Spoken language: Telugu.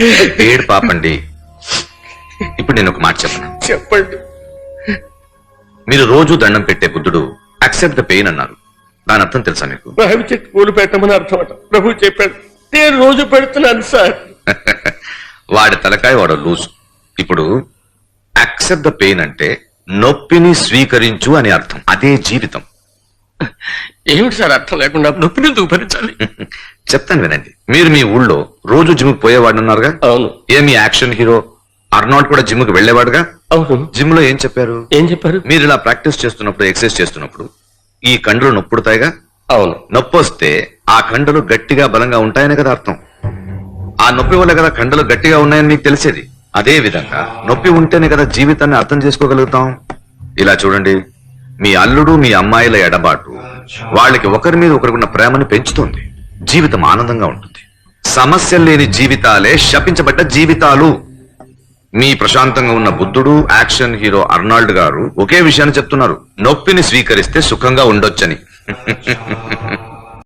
ఏడు పాపండి. ఇప్పుడు నేను ఒక మాట చెప్పను. చెప్పండి. మీరు రోజు దండం పెట్టే బుద్ధుడు అక్సెప్ట్ ద పెయిన్ అన్నారు. దాని అర్థం తెలుసా మీకు? రావి చెట్టు పూలు పెట్టమని అర్థం అట. ప్రభు చెప్పాడు, నేను రోజు పెడుతున్నాను సార్. వాడి తలకాయ వాడు లూజు. ఇప్పుడు అక్సెప్ట్ ద పెయిన్ అంటే నొప్పిని స్వీకరించు అని అర్థం. అదే జీవితం. ఏమిటి సార్ అర్థం లేకుండా నొప్పిని ఎందుకు భరించాలి? చెప్తాను వినండి. మీరు మీ ఊళ్ళో రోజు జిమ్ పోయేవాడు ఉన్నారుగా? అవును. ఏమి యాక్షన్ హీరో అర్నాల్డ్ కూడా జిమ్ కు వెళ్లేవాడుగా? అవును. జిమ్ లో ఏం చెప్పారు? ఏం చెప్పారు? మీరు ఇలా ప్రాక్టీస్ చేస్తున్నప్పుడు, ఎక్సర్సైజ్ చేస్తున్నప్పుడు ఈ కండలు నొప్పుడుతాయిగా? అవును. నొప్పి వస్తే ఆ కండలు గట్టిగా బలంగా ఉంటాయనే కదా అర్థం. ఆ నొప్పి వల్ల కదా కండలు గట్టిగా ఉన్నాయని మీకు తెలిసేది. అదే విధంగా నొప్పి ఉంటేనే కదా జీవితాన్ని అర్థం చేసుకోగలుగుతాం. ఇలా చూడండి, మీ అల్లుడు మీ అమ్మాయిల ఎడబాటు వాళ్ళకి ఒకరి మీద ఒకరికున్న ప్రేమను పెంచుతుంది. జీవితం ఆనందంగా ఉంటుంది. సమస్యలు లేని జీవితాలే శపించబడ్డ జీవితాలు. మీ ప్రశాంతంగా ఉన్న బుద్ధుడు, యాక్షన్ హీరో అర్నాల్డ్ గారు ఒకే విషయాన్ని చెప్తున్నారు. నొప్పిని స్వీకరిస్తే సుఖంగా ఉండొచ్చని.